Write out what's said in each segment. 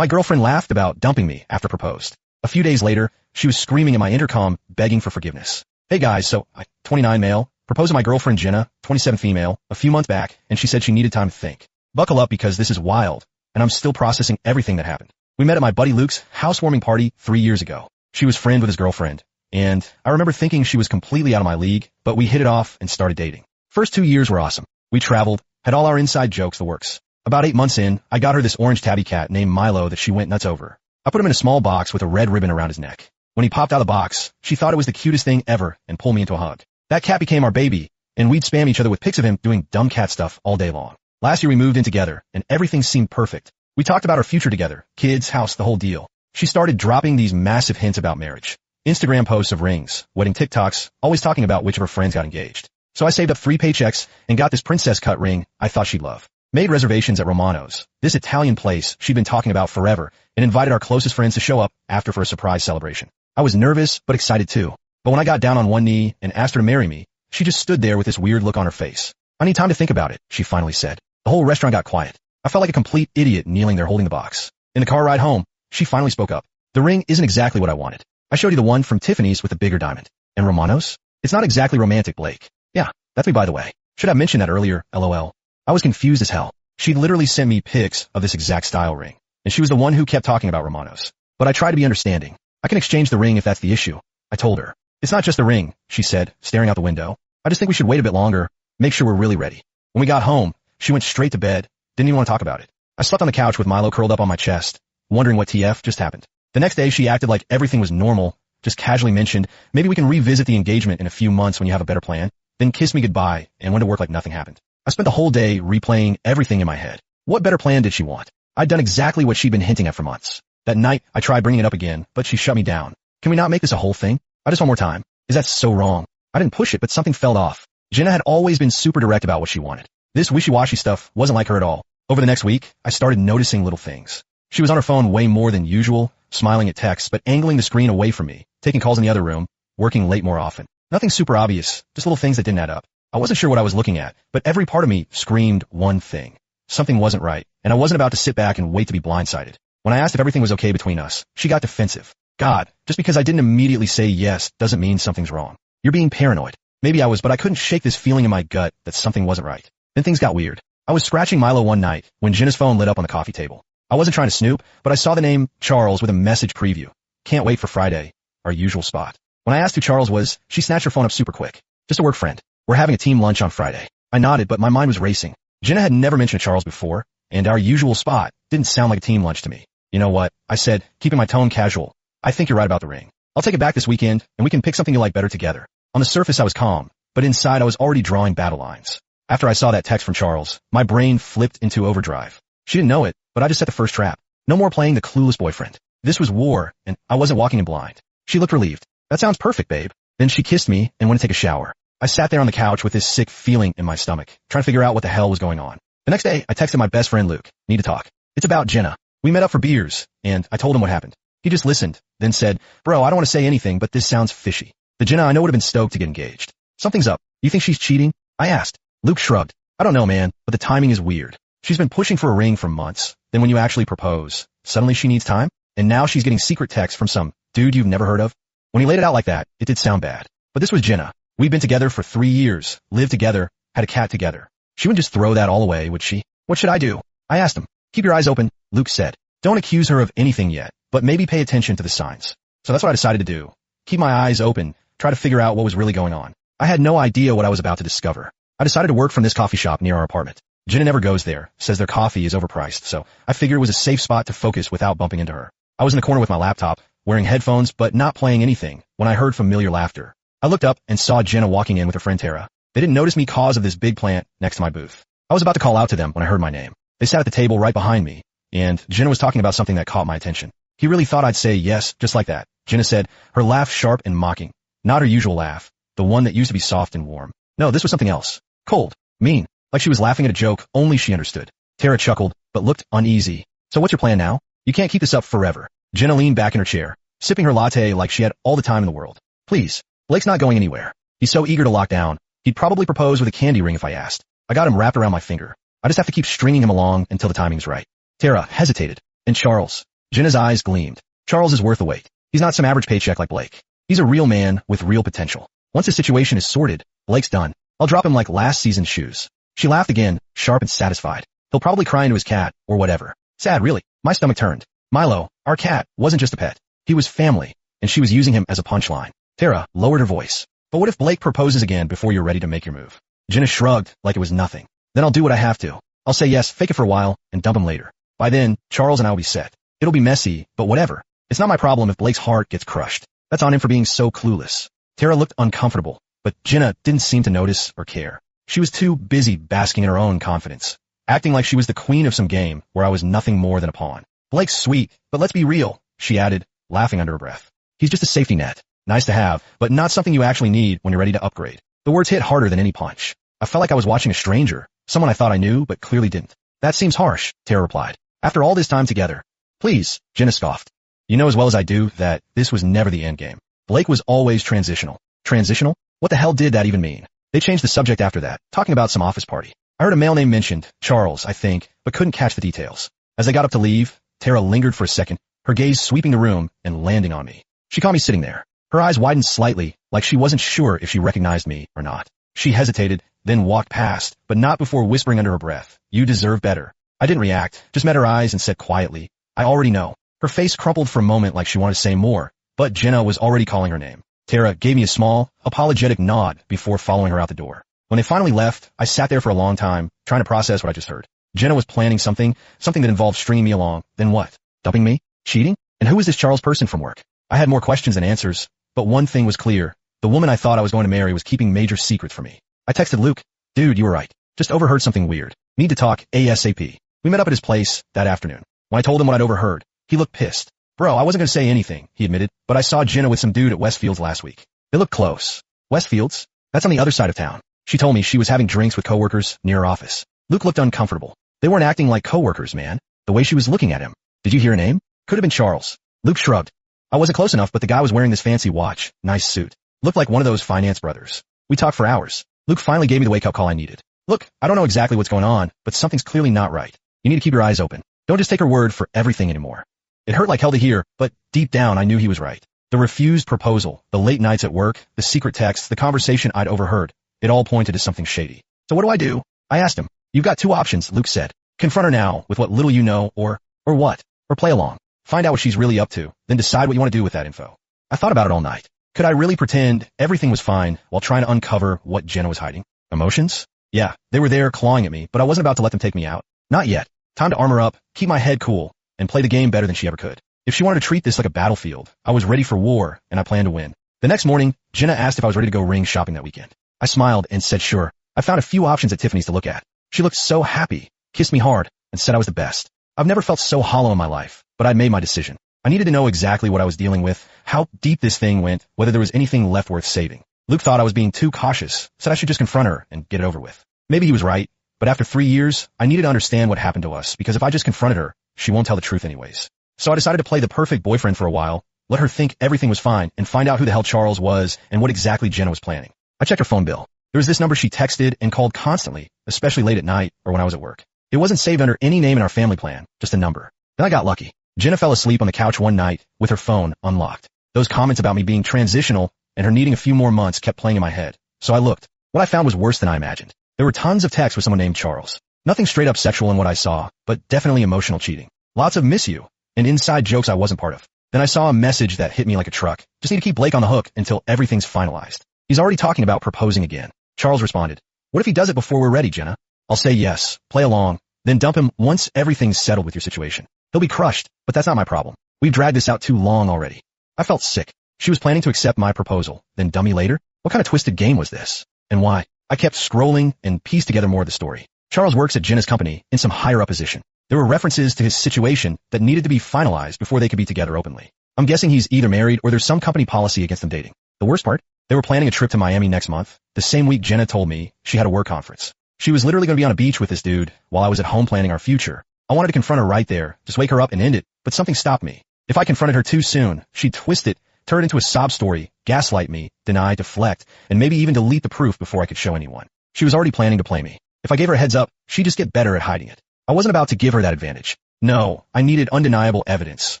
My girlfriend laughed about dumping me after proposed. A few days later, she was screaming at my intercom, begging for forgiveness. Hey guys, so I, 29 male, proposed to my girlfriend Jenna, 27 female, a few months back, and she said she needed time to think. Buckle up because this is wild, and I'm still processing everything that happened. We met at my buddy Luke's housewarming party 3 years ago. She was friend with his girlfriend, and I remember thinking she was completely out of my league, but we hit it off and started dating. First 2 years were awesome. We traveled, had all our inside jokes, the works. About 8 months in, I got her this orange tabby cat named Milo that she went nuts over. I put him in a small box with a red ribbon around his neck. When he popped out of the box, she thought it was the cutest thing ever and pulled me into a hug. That cat became our baby, and we'd spam each other with pics of him doing dumb cat stuff all day long. Last year we moved in together, and everything seemed perfect. We talked about our future together, kids, house, the whole deal. She started dropping these massive hints about marriage. Instagram posts of rings, wedding TikToks, always talking about which of her friends got engaged. So I saved up 3 paychecks and got this princess cut ring I thought she'd love. Made reservations at Romano's, this Italian place she'd been talking about forever, and invited our closest friends to show up after for a surprise celebration. I was nervous, but excited too. But when I got down on one knee and asked her to marry me, she just stood there with this weird look on her face. I need time to think about it, she finally said. The whole restaurant got quiet. I felt like a complete idiot kneeling there holding the box. In the car ride home, she finally spoke up. The ring isn't exactly what I wanted. I showed you the one from Tiffany's with the bigger diamond. And Romano's? It's not exactly romantic, Blake. Yeah, that's me by the way. Should have mentioned that earlier, lol. I was confused as hell. She'd literally sent me pics of this exact style ring, and she was the one who kept talking about Romano's. But I tried to be understanding. I can exchange the ring if that's the issue, I told her. It's not just the ring, she said, staring out the window. I just think we should wait a bit longer, make sure we're really ready. When we got home, she went straight to bed, didn't even want to talk about it. I slept on the couch with Milo curled up on my chest, wondering what TF just happened. The next day she acted like everything was normal, just casually mentioned, maybe we can revisit the engagement in a few months when you have a better plan, then kissed me goodbye and went to work like nothing happened. I spent the whole day replaying everything in my head. What better plan did she want? I'd done exactly what she'd been hinting at for months. That night, I tried bringing it up again, but she shut me down. Can we not make this a whole thing? I just want more time. Is that so wrong? I didn't push it, but something fell off. Jenna had always been super direct about what she wanted. This wishy-washy stuff wasn't like her at all. Over the next week, I started noticing little things. She was on her phone way more than usual, smiling at texts, but angling the screen away from me, taking calls in the other room, working late more often. Nothing super obvious, just little things that didn't add up. I wasn't sure what I was looking at, but every part of me screamed one thing. Something wasn't right, and I wasn't about to sit back and wait to be blindsided. When I asked if everything was okay between us, she got defensive. God, just because I didn't immediately say yes doesn't mean something's wrong. You're being paranoid. Maybe I was, but I couldn't shake this feeling in my gut that something wasn't right. Then things got weird. I was scratching Milo one night when Jenna's phone lit up on the coffee table. I wasn't trying to snoop, but I saw the name Charles with a message preview. Can't wait for Friday, our usual spot. When I asked who Charles was, she snatched her phone up super quick. Just a work friend. We're having a team lunch on Friday. I nodded, but my mind was racing. Jenna had never mentioned Charles before, and our usual spot didn't sound like a team lunch to me. You know what? I said, keeping my tone casual. I think you're right about the ring. I'll take it back this weekend, and we can pick something you like better together. On the surface I was calm, but inside I was already drawing battle lines. After I saw that text from Charles, my brain flipped into overdrive. She didn't know it, but I just set the first trap. No more playing the clueless boyfriend. This was war, and I wasn't walking in blind. She looked relieved. That sounds perfect, babe. Then she kissed me and went to take a shower. I sat there on the couch with this sick feeling in my stomach, trying to figure out what the hell was going on. The next day, I texted my best friend Luke. Need to talk. It's about Jenna. We met up for beers, and I told him what happened. He just listened, then said, bro, I don't want to say anything, but this sounds fishy. The Jenna I know would have been stoked to get engaged. Something's up. You think she's cheating? I asked. Luke shrugged. I don't know, man, but the timing is weird. She's been pushing for a ring for months. Then when you actually propose, suddenly she needs time? And now she's getting secret texts from some dude you've never heard of? When he laid it out like that, it did sound bad. But this was Jenna. We'd been together for 3 years, lived together, had a cat together. She wouldn't just throw that all away, would she? What should I do? I asked him. Keep your eyes open, Luke said. Don't accuse her of anything yet, but maybe pay attention to the signs. So that's what I decided to do. Keep my eyes open, try to figure out what was really going on. I had no idea what I was about to discover. I decided to work from this coffee shop near our apartment. Jenna never goes there, says their coffee is overpriced, so I figured it was a safe spot to focus without bumping into her. I was in the corner with my laptop, wearing headphones but not playing anything, when I heard familiar laughter. I looked up and saw Jenna walking in with her friend Tara. They didn't notice me cause of this big plant next to my booth. I was about to call out to them when I heard my name. They sat at the table right behind me, and Jenna was talking about something that caught my attention. He really thought I'd say yes, just like that. Jenna said, her laugh sharp and mocking. Not her usual laugh, the one that used to be soft and warm. No, this was something else. Cold. Mean. Like she was laughing at a joke only she understood. Tara chuckled, but looked uneasy. So what's your plan now? You can't keep this up forever. Jenna leaned back in her chair, sipping her latte like she had all the time in the world. Please. Blake's not going anywhere. He's so eager to lock down. He'd probably propose with a candy ring if I asked. I got him wrapped around my finger. I just have to keep stringing him along until the timing's right. Tara hesitated. And Charles. Jenna's eyes gleamed. Charles is worth the wait. He's not some average paycheck like Blake. He's a real man with real potential. Once his situation is sorted, Blake's done. I'll drop him like last season's shoes. She laughed again, sharp and satisfied. He'll probably cry into his cat, or whatever. Sad, really. My stomach turned. Milo, our cat, wasn't just a pet. He was family, and she was using him as a punchline. Tara lowered her voice. But what if Blake proposes again before you're ready to make your move? Jenna shrugged like it was nothing. Then I'll do what I have to. I'll say yes, fake it for a while, and dump him later. By then, Charles and I will be set. It'll be messy, but whatever. It's not my problem if Blake's heart gets crushed. That's on him for being so clueless. Tara looked uncomfortable, but Jenna didn't seem to notice or care. She was too busy basking in her own confidence, acting like she was the queen of some game where I was nothing more than a pawn. Blake's sweet, but let's be real, she added, laughing under her breath. He's just a safety net. Nice to have, but not something you actually need when you're ready to upgrade. The words hit harder than any punch. I felt like I was watching a stranger, someone I thought I knew but clearly didn't. That seems harsh, Tara replied. After all this time together. Please, Jenna scoffed. You know as well as I do that this was never the end game. Blake was always transitional. Transitional? What the hell did that even mean? They changed the subject after that, talking about some office party. I heard a male name mentioned, Charles, I think, but couldn't catch the details. As I got up to leave, Tara lingered for a second, her gaze sweeping the room and landing on me. She caught me sitting there. Her eyes widened slightly, like she wasn't sure if she recognized me or not. She hesitated, then walked past, but not before whispering under her breath, "You deserve better." I didn't react, just met her eyes and said quietly, "I already know." Her face crumpled for a moment like she wanted to say more, but Jenna was already calling her name. Tara gave me a small, apologetic nod before following her out the door. When they finally left, I sat there for a long time, trying to process what I just heard. Jenna was planning something that involved stringing me along. Then what? Dumping me? Cheating? And who is this Charles person from work? I had more questions than answers, but one thing was clear. The woman I thought I was going to marry was keeping major secrets from me. I texted Luke, "Dude, you were right. Just overheard something weird. Need to talk ASAP." We met up at his place that afternoon. When I told him what I'd overheard, he looked pissed. "Bro, I wasn't going to say anything," he admitted, "but I saw Jenna with some dude at Westfields last week. They look close." Westfields? That's on the other side of town. She told me she was having drinks with coworkers near her office. Luke looked uncomfortable. They weren't acting like coworkers, man. The way she was looking at him. Did you hear a name? Could have been Charles. Luke shrugged. I wasn't close enough, but the guy was wearing this fancy watch, nice suit. Looked like one of those finance brothers. We talked for hours. Luke finally gave me the wake-up call I needed. "Look, I don't know exactly what's going on, but something's clearly not right. You need to keep your eyes open. Don't just take her word for everything anymore." It hurt like hell to hear, but deep down I knew he was right. The refused proposal, the late nights at work, the secret texts, the conversation I'd overheard, it all pointed to something shady. "So what do I do?" I asked him. "You've got two options," Luke said. "Confront her now with what little you know, or what? Or play along. Find out what she's really up to, then decide what you want to do with that info." I thought about it all night. Could I really pretend everything was fine while trying to uncover what Jenna was hiding? Emotions? Yeah, they were there clawing at me, but I wasn't about to let them take me out. Not yet. Time to armor up, keep my head cool, and play the game better than she ever could. If she wanted to treat this like a battlefield, I was ready for war, and I planned to win. The next morning, Jenna asked if I was ready to go ring shopping that weekend. I smiled and said sure. I found a few options at Tiffany's to look at. She looked so happy, kissed me hard, and said I was the best. I've never felt so hollow in my life, but I'd made my decision. I needed to know exactly what I was dealing with, how deep this thing went, whether there was anything left worth saving. Luke thought I was being too cautious, said I should just confront her and get it over with. Maybe he was right, but after 3 years, I needed to understand what happened to us, because if I just confronted her, she won't tell the truth anyways. So I decided to play the perfect boyfriend for a while, let her think everything was fine, and find out who the hell Charles was and what exactly Jenna was planning. I checked her phone bill. There was this number she texted and called constantly, especially late at night or when I was at work. It wasn't saved under any name in our family plan, just a number. Then I got lucky. Jenna fell asleep on the couch one night with her phone unlocked. Those comments about me being transitional and her needing a few more months kept playing in my head. So I looked. What I found was worse than I imagined. There were tons of texts with someone named Charles. Nothing straight up sexual in what I saw, but definitely emotional cheating. Lots of miss you, and inside jokes I wasn't part of. Then I saw a message that hit me like a truck. Just need to keep Blake on the hook until everything's finalized. He's already talking about proposing again. Charles responded, "What if he does it before we're ready, Jenna?" I'll say yes, play along, then dump him once everything's settled with your situation. He'll be crushed, but that's not my problem. We've dragged this out too long already. I felt sick. She was planning to accept my proposal, then dump me later? What kind of twisted game was this? And why? I kept scrolling and pieced together more of the story. Charles works at Jenna's company in some higher up position. There were references to his situation that needed to be finalized before they could be together openly. I'm guessing he's either married or there's some company policy against them dating. The worst part? They were planning a trip to Miami next month, the same week Jenna told me she had a work conference. She was literally going to be on a beach with this dude while I was at home planning our future. I wanted to confront her right there, just wake her up and end it, but something stopped me. If I confronted her too soon, she'd twist it, turn it into a sob story, gaslight me, deny, deflect, and maybe even delete the proof before I could show anyone. She was already planning to play me. If I gave her a heads up, she'd just get better at hiding it. I wasn't about to give her that advantage. No, I needed undeniable evidence,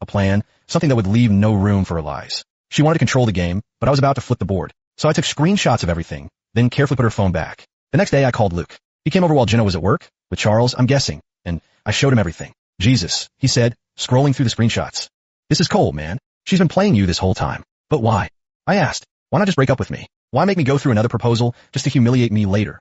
a plan, something that would leave no room for her lies. She wanted to control the game, but I was about to flip the board. So I took screenshots of everything, then carefully put her phone back. The next day I called Luke. He came over while Jenna was at work, with Charles, I'm guessing, and I showed him everything. Jesus, he said, scrolling through the screenshots. This is cold, man. She's been playing you this whole time. But why? I asked. Why not just break up with me? Why make me go through another proposal just to humiliate me later?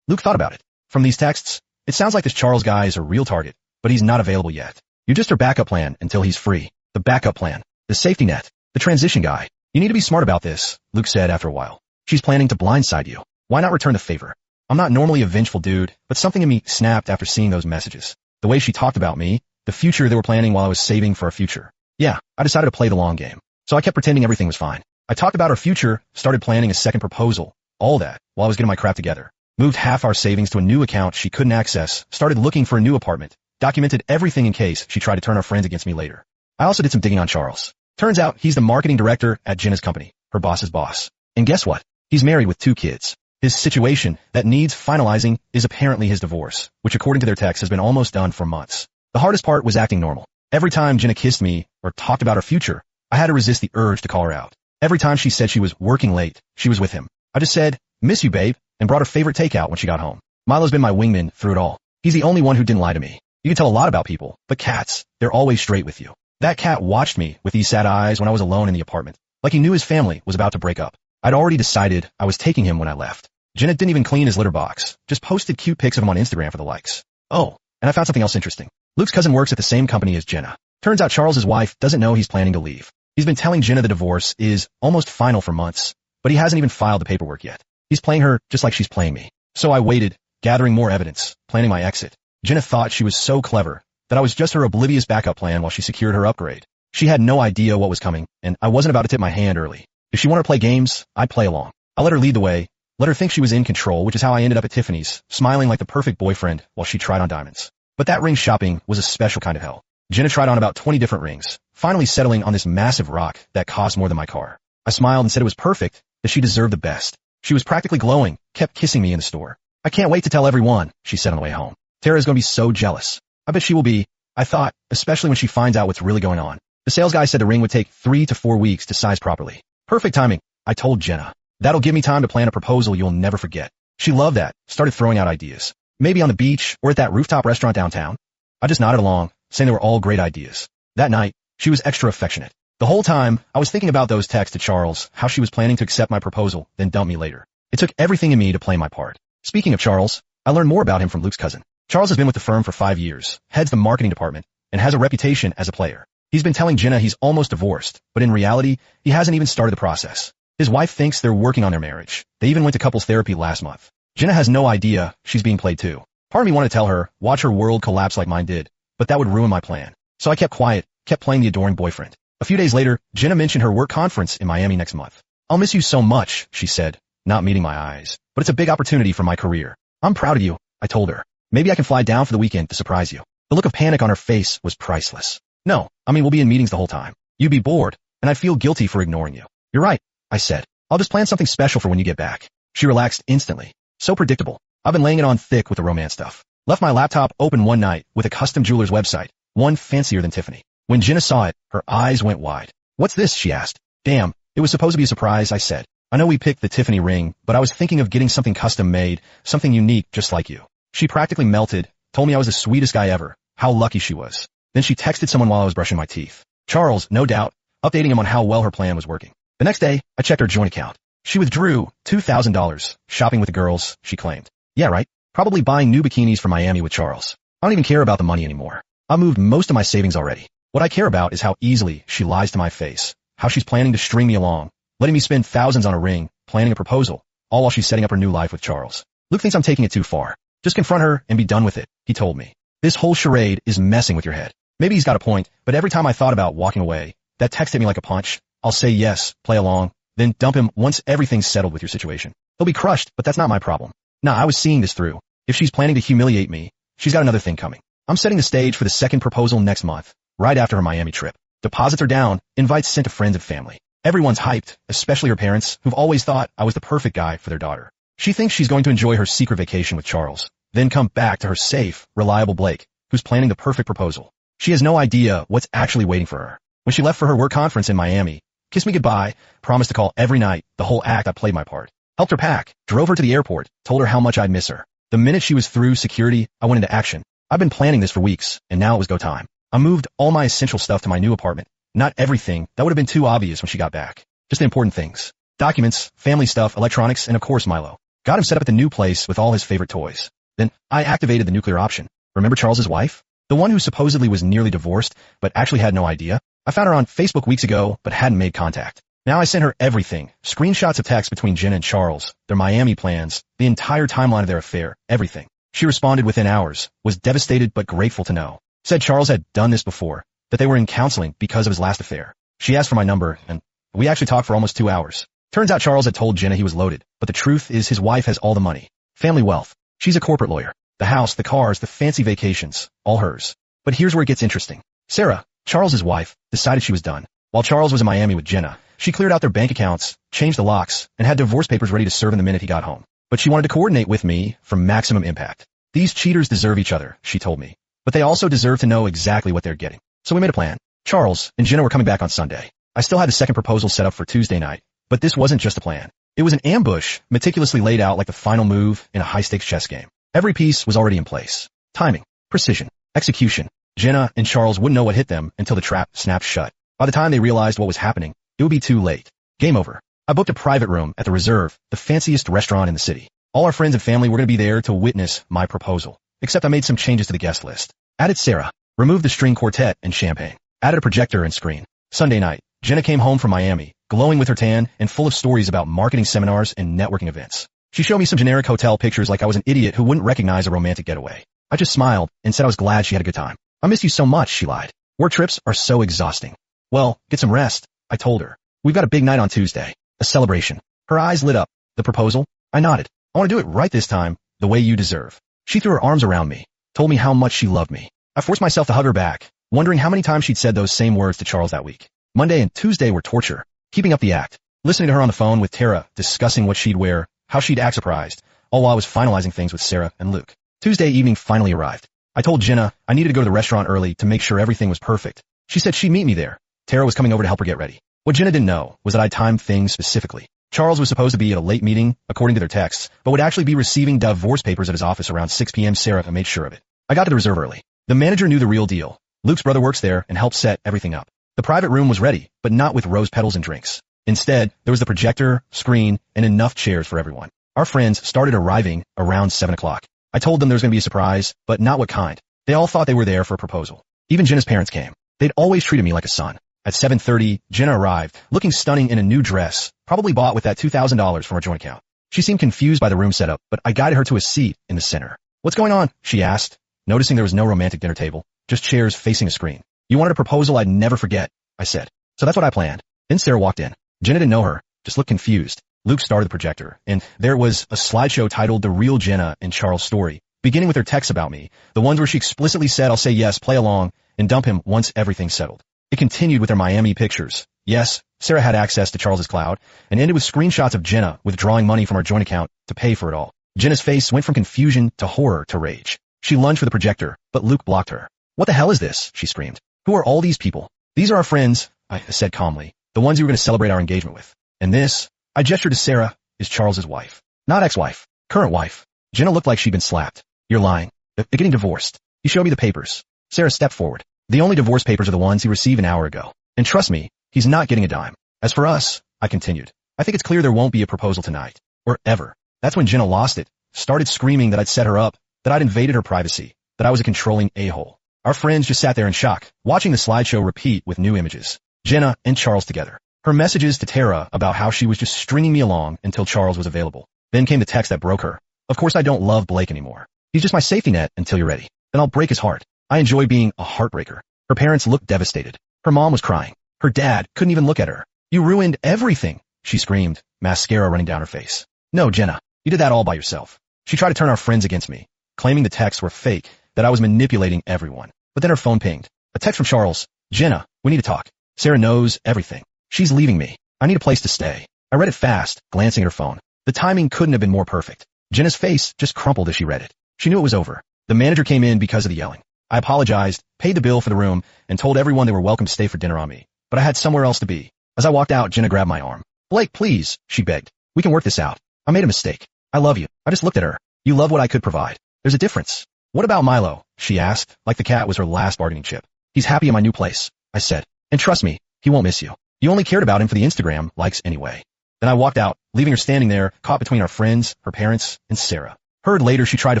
Luke thought about it. From these texts, it sounds like this Charles guy is a real target, but he's not available yet. You're just her backup plan until he's free. The backup plan. The safety net. The transition guy. You need to be smart about this, Luke said after a while. She's planning to blindside you. Why not return the favor? I'm not normally a vengeful dude, but something in me snapped after seeing those messages. The way she talked about me, the future they were planning while I was saving for a future. Yeah, I decided to play the long game. So I kept pretending everything was fine. I talked about our future, started planning a second proposal, all that, while I was getting my crap together. Moved half our savings to a new account she couldn't access, started looking for a new apartment, documented everything in case she tried to turn our friends against me later. I also did some digging on Charles. Turns out he's the marketing director at Jenna's company, her boss's boss. And guess what? He's married with 2 kids. His situation that needs finalizing is apparently his divorce, which according to their text has been almost done for months. The hardest part was acting normal. Every time Jenna kissed me or talked about her future, I had to resist the urge to call her out. Every time she said she was working late, she was with him. I just said, miss you, babe, and brought her favorite takeout when she got home. Milo's been my wingman through it all. He's the only one who didn't lie to me. You can tell a lot about people, but cats, they're always straight with you. That cat watched me with these sad eyes when I was alone in the apartment, like he knew his family was about to break up. I'd already decided I was taking him when I left. Jenna didn't even clean his litter box, just posted cute pics of him on Instagram for the likes. Oh, and I found something else interesting. Luke's cousin works at the same company as Jenna. Turns out Charles's wife doesn't know he's planning to leave. He's been telling Jenna the divorce is almost final for months, but he hasn't even filed the paperwork yet. He's playing her just like she's playing me. So I waited, gathering more evidence, planning my exit. Jenna thought she was so clever that I was just her oblivious backup plan while she secured her upgrade. She had no idea what was coming, and I wasn't about to tip my hand early. If she wanted to play games, I'd play along. I let her lead the way, let her think she was in control, which is how I ended up at Tiffany's, smiling like the perfect boyfriend while she tried on diamonds. But that ring shopping was a special kind of hell. Jenna tried on about 20 different rings, finally settling on this massive rock that cost more than my car. I smiled and said it was perfect, that she deserved the best. She was practically glowing, kept kissing me in the store. I can't wait to tell everyone, she said on the way home. Tara's gonna be so jealous. I bet she will be, I thought, especially when she finds out what's really going on. The sales guy said the ring would take 3 to 4 weeks to size properly. Perfect timing, I told Jenna. That'll give me time to plan a proposal you'll never forget. She loved that, started throwing out ideas. Maybe on the beach or at that rooftop restaurant downtown. I just nodded along, saying they were all great ideas. That night, she was extra affectionate. The whole time, I was thinking about those texts to Charles, how she was planning to accept my proposal, then dump me later. It took everything in me to play my part. Speaking of Charles, I learned more about him from Luke's cousin. Charles has been with the firm for 5 years, heads the marketing department, and has a reputation as a player. He's been telling Jenna he's almost divorced, but in reality, he hasn't even started the process. His wife thinks they're working on their marriage. They even went to couples therapy last month. Jenna has no idea she's being played too. Part of me wanted to tell her, watch her world collapse like mine did, but that would ruin my plan. So I kept quiet, kept playing the adoring boyfriend. A few days later, Jenna mentioned her work conference in Miami next month. I'll miss you so much, she said, not meeting my eyes. But it's a big opportunity for my career. I'm proud of you, I told her. Maybe I can fly down for the weekend to surprise you. The look of panic on her face was priceless. No, I mean we'll be in meetings the whole time. You'd be bored, and I'd feel guilty for ignoring you. You're right, I said. I'll just plan something special for when you get back. She relaxed instantly. So predictable. I've been laying it on thick with the romance stuff. Left my laptop open one night with a custom jeweler's website, one fancier than Tiffany. When Jenna saw it, her eyes went wide. What's this, she asked. Damn, it was supposed to be a surprise, I said. I know we picked the Tiffany ring, but I was thinking of getting something custom made, something unique just like you. She practically melted, told me I was the sweetest guy ever, how lucky she was. Then she texted someone while I was brushing my teeth. Charles, no doubt, updating him on how well her plan was working. The next day, I checked her joint account. She withdrew $2,000, shopping with the girls, she claimed. Yeah, right. Probably buying new bikinis for Miami with Charles. I don't even care about the money anymore. I moved most of my savings already. What I care about is how easily she lies to my face, how she's planning to string me along, letting me spend thousands on a ring, planning a proposal, all while she's setting up her new life with Charles. Luke thinks I'm taking it too far. Just confront her and be done with it, he told me. This whole charade is messing with your head. Maybe he's got a point, but every time I thought about walking away, that text hit me like a punch. I'll say yes, play along, then dump him once everything's settled with your situation. He'll be crushed, but that's not my problem. Nah, I was seeing this through. If she's planning to humiliate me, she's got another thing coming. I'm setting the stage for the second proposal next month, right after her Miami trip. Deposits are down, invites sent to friends and family. Everyone's hyped, especially her parents, who've always thought I was the perfect guy for their daughter. She thinks she's going to enjoy her secret vacation with Charles, then come back to her safe, reliable Blake, who's planning the perfect proposal. She has no idea what's actually waiting for her. When she left for her work conference in Miami, kissed me goodbye, promised to call every night, the whole act. I played my part. Helped her pack, drove her to the airport, told her how much I'd miss her. The minute she was through security, I went into action. I've been planning this for weeks, and now it was go time. I moved all my essential stuff to my new apartment. Not everything, that would have been too obvious when she got back. Just the important things. Documents, family stuff, electronics, and of course Milo. Got him set up at the new place with all his favorite toys. Then, I activated the nuclear option. Remember Charles's wife? The one who supposedly was nearly divorced, but actually had no idea? I found her on Facebook weeks ago, but hadn't made contact. Now I sent her everything. Screenshots of texts between Jenna and Charles, their Miami plans, the entire timeline of their affair, everything. She responded within hours, was devastated but grateful to know. Said Charles had done this before, that they were in counseling because of his last affair. She asked for my number, and we actually talked for almost 2 hours. Turns out Charles had told Jenna he was loaded, but the truth is his wife has all the money. Family wealth. She's a corporate lawyer. The house, the cars, the fancy vacations, all hers. But here's where it gets interesting. Sarah, Charles's wife, decided she was done. While Charles was in Miami with Jenna, she cleared out their bank accounts, changed the locks, and had divorce papers ready to serve in the minute he got home. But she wanted to coordinate with me for maximum impact. These cheaters deserve each other, she told me. But they also deserve to know exactly what they're getting. So we made a plan. Charles and Jenna were coming back on Sunday. I still had a second proposal set up for Tuesday night, but this wasn't just a plan. It was an ambush, meticulously laid out like the final move in a high-stakes chess game. Every piece was already in place. Timing, precision, execution. Jenna and Charles wouldn't know what hit them until the trap snapped shut. By the time they realized what was happening, it would be too late. Game over. I booked a private room at the Reserve, the fanciest restaurant in the city. All our friends and family were going to be there to witness my proposal. Except I made some changes to the guest list. Added Sarah. Removed the string quartet and champagne. Added a projector and screen. Sunday night, Jenna came home from Miami, glowing with her tan and full of stories about marketing seminars and networking events. She showed me some generic hotel pictures like I was an idiot who wouldn't recognize a romantic getaway. I just smiled and said I was glad she had a good time. I miss you so much, she lied. Work trips are so exhausting. Well, get some rest, I told her. We've got a big night on Tuesday. A celebration. Her eyes lit up. The proposal? I nodded. I want to do it right this time, the way you deserve. She threw her arms around me, told me how much she loved me. I forced myself to hug her back, wondering how many times she'd said those same words to Charles that week. Monday and Tuesday were torture. Keeping up the act. Listening to her on the phone with Tara, discussing what she'd wear, how she'd act surprised, all while I was finalizing things with Sarah and Luke. Tuesday evening finally arrived. I told Jenna I needed to go to the restaurant early to make sure everything was perfect. She said she'd meet me there. Tara was coming over to help her get ready. What Jenna didn't know was that I'd timed things specifically. Charles was supposed to be at a late meeting, according to their texts, but would actually be receiving divorce papers at his office around 6 p.m. Sarah made sure of it. I got to the Reserve early. The manager knew the real deal. Luke's brother works there and helped set everything up. The private room was ready, but not with rose petals and drinks. Instead, there was the projector, screen, and enough chairs for everyone. Our friends started arriving around 7 o'clock. I told them there was going to be a surprise, but not what kind. They all thought they were there for a proposal. Even Jenna's parents came. They'd always treated me like a son. At 7:30, Jenna arrived, looking stunning in a new dress, probably bought with that $2,000 from her joint account. She seemed confused by the room setup, but I guided her to a seat in the center. What's going on? She asked, noticing there was no romantic dinner table, just chairs facing a screen. You wanted a proposal I'd never forget, I said. So that's what I planned. Then Sarah walked in. Jenna didn't know her, just looked confused. Luke started the projector, and there was a slideshow titled The Real Jenna and Charles Story, beginning with her texts about me, the ones where she explicitly said I'll say yes, play along, and dump him once everything's settled. It continued with their Miami pictures. Yes, Sarah had access to Charles's cloud, and ended with screenshots of Jenna withdrawing money from her joint account to pay for it all. Jenna's face went from confusion to horror to rage. She lunged for the projector, but Luke blocked her. What the hell is this? She screamed. Who are all these people? These are our friends, I said calmly, the ones you were going to celebrate our engagement with. And this, I gestured to Sarah, is Charles's wife. Not ex-wife, current wife. Jenna looked like she'd been slapped. You're lying. They're getting divorced. He showed me the papers. Sarah stepped forward. The only divorce papers are the ones he received an hour ago. And trust me, he's not getting a dime. As for us, I continued, I think it's clear there won't be a proposal tonight. Or ever. That's when Jenna lost it, started screaming that I'd set her up, that I'd invaded her privacy, that I was a controlling a-hole. Our friends just sat there in shock, watching the slideshow repeat with new images. Jenna and Charles together. Her messages to Tara about how she was just stringing me along until Charles was available. Then came the text that broke her. Of course I don't love Blake anymore. He's just my safety net until you're ready. Then I'll break his heart. I enjoy being a heartbreaker. Her parents looked devastated. Her mom was crying. Her dad couldn't even look at her. You ruined everything, she screamed, mascara running down her face. No, Jenna, you did that all by yourself. She tried to turn our friends against me, claiming the texts were fake, that I was manipulating everyone. But then her phone pinged. A text from Charles. Jenna, we need to talk. Sarah knows everything. She's leaving me. I need a place to stay. I read it fast, glancing at her phone. The timing couldn't have been more perfect. Jenna's face just crumpled as she read it. She knew it was over. The manager came in because of the yelling. I apologized, paid the bill for the room, and told everyone they were welcome to stay for dinner on me. But I had somewhere else to be. As I walked out, Jenna grabbed my arm. Blake, please, she begged. We can work this out. I made a mistake. I love you. I just looked at her. You love what I could provide. There's a difference. What about Milo? She asked, like the cat was her last bargaining chip. He's happy in my new place, I said. And trust me, he won't miss you. You only cared about him for the Instagram likes anyway. Then I walked out, leaving her standing there, caught between our friends, her parents, and Sarah. Heard later she tried to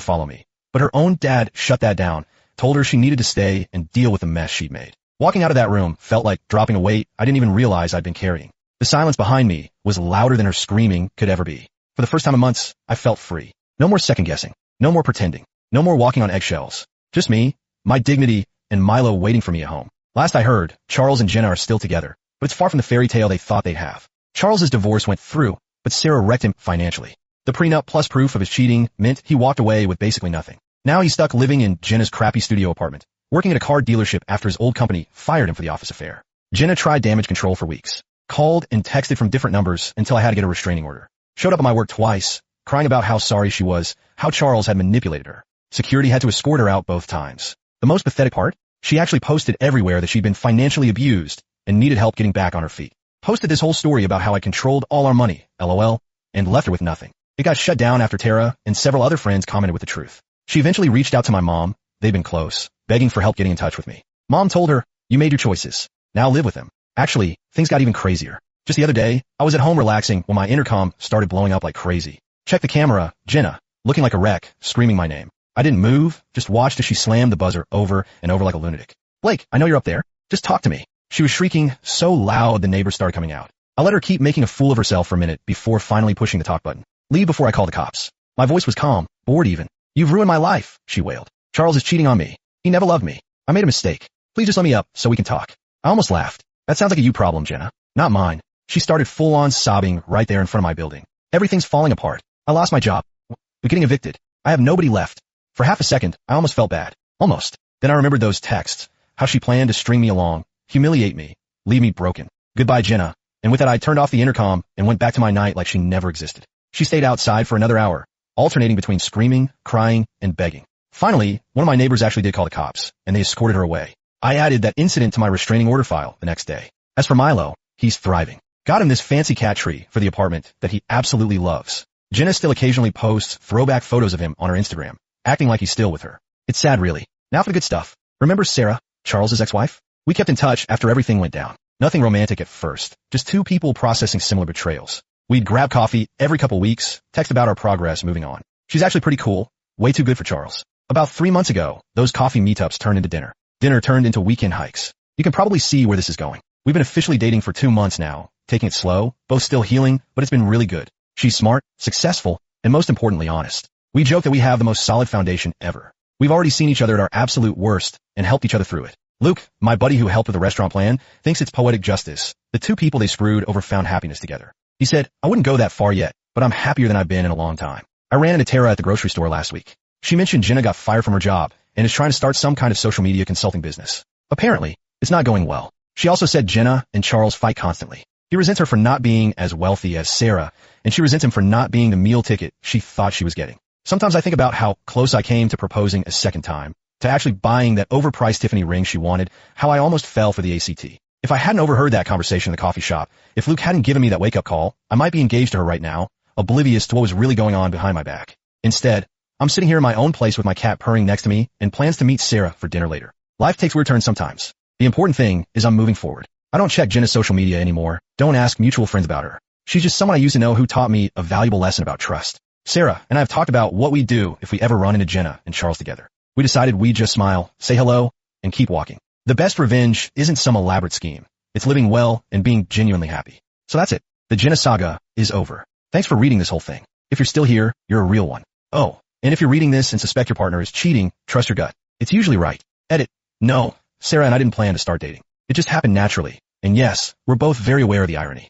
follow me, but her own dad shut that down, told her she needed to stay and deal with the mess she'd made. Walking out of that room felt like dropping a weight I didn't even realize I'd been carrying. The silence behind me was louder than her screaming could ever be. For the first time in months, I felt free. No more second-guessing. No more pretending. No more walking on eggshells. Just me, my dignity, and Milo waiting for me at home. Last I heard, Charles and Jenna are still together, but it's far from the fairy tale they thought they'd have. Charles's divorce went through, but Sarah wrecked him financially. The prenup plus proof of his cheating meant he walked away with basically nothing. Now he's stuck living in Jenna's crappy studio apartment, working at a car dealership after his old company fired him for the office affair. Jenna tried damage control for weeks. Called and texted from different numbers until I had to get a restraining order. Showed up at my work twice, crying about how sorry she was, how Charles had manipulated her. Security had to escort her out both times. The most pathetic part? She actually posted everywhere that she'd been financially abused and needed help getting back on her feet. Posted this whole story about how I controlled all our money, LOL, and left her with nothing. It got shut down after Tara and several other friends commented with the truth. She eventually reached out to my mom, they've been close, begging for help getting in touch with me. Mom told her, you made your choices. Now live with them. Actually, things got even crazier. Just the other day, I was at home relaxing when my intercom started blowing up like crazy. Checked the camera, Jenna, looking like a wreck, screaming my name. I didn't move, just watched as she slammed the buzzer over and over like a lunatic. Blake, I know you're up there. Just talk to me. She was shrieking so loud the neighbors started coming out. I let her keep making a fool of herself for a minute before finally pushing the talk button. Leave before I call the cops. My voice was calm, bored even. You've ruined my life, she wailed. Charles is cheating on me. He never loved me. I made a mistake. Please just let me up so we can talk. I almost laughed. That sounds like a you problem, Jenna. Not mine. She started full-on sobbing right there in front of my building. Everything's falling apart. I lost my job. We're getting evicted. I have nobody left. For half a second, I almost felt bad. Almost. Then I remembered those texts, how she planned to string me along, humiliate me, leave me broken. Goodbye, Jenna. And with that I turned off the intercom and went back to my night like she never existed. She stayed outside for another hour, alternating between screaming, crying, and begging. Finally, one of my neighbors actually did call the cops, and they escorted her away. I added that incident to my restraining order file the next day. As for Milo, he's thriving. Got him this fancy cat tree for the apartment that he absolutely loves. Jenna still occasionally posts throwback photos of him on her Instagram, acting like he's still with her. It's sad really. Now for the good stuff. Remember Sarah, Charles's ex-wife? We kept in touch after everything went down. Nothing romantic at first, just two people processing similar betrayals. We'd grab coffee every couple weeks, text about our progress moving on. She's actually pretty cool, way too good for Charles. About 3 months ago, those coffee meetups turned into dinner. Dinner turned into weekend hikes. You can probably see where this is going. We've been officially dating for 2 months now, taking it slow, both still healing, but it's been really good. She's smart, successful, and most importantly honest. We joke that we have the most solid foundation ever. We've already seen each other at our absolute worst and helped each other through it. Luke, my buddy who helped with the restaurant plan, thinks it's poetic justice. The two people they screwed over found happiness together. He said, I wouldn't go that far yet, but I'm happier than I've been in a long time. I ran into Tara at the grocery store last week. She mentioned Jenna got fired from her job and is trying to start some kind of social media consulting business. Apparently, it's not going well. She also said Jenna and Charles fight constantly. He resents her for not being as wealthy as Sarah, and she resents him for not being the meal ticket she thought she was getting. Sometimes I think about how close I came to proposing a second time, to actually buying that overpriced Tiffany ring she wanted, how I almost fell for the ACT. If I hadn't overheard that conversation in the coffee shop, if Luke hadn't given me that wake-up call, I might be engaged to her right now, oblivious to what was really going on behind my back. Instead, I'm sitting here in my own place with my cat purring next to me and plans to meet Sarah for dinner later. Life takes weird turns sometimes. The important thing is I'm moving forward. I don't check Jenna's social media anymore, don't ask mutual friends about her. She's just someone I used to know who taught me a valuable lesson about trust. Sarah and I have talked about what we'd do if we ever run into Jenna and Charles together. We decided we'd just smile, say hello, and keep walking. The best revenge isn't some elaborate scheme. It's living well and being genuinely happy. So that's it. The Jenna saga is over. Thanks for reading this whole thing. If you're still here, you're a real one. Oh, and if you're reading this and suspect your partner is cheating, trust your gut. It's usually right. Edit. No, Sarah and I didn't plan to start dating. It just happened naturally. And yes, we're both very aware of the irony.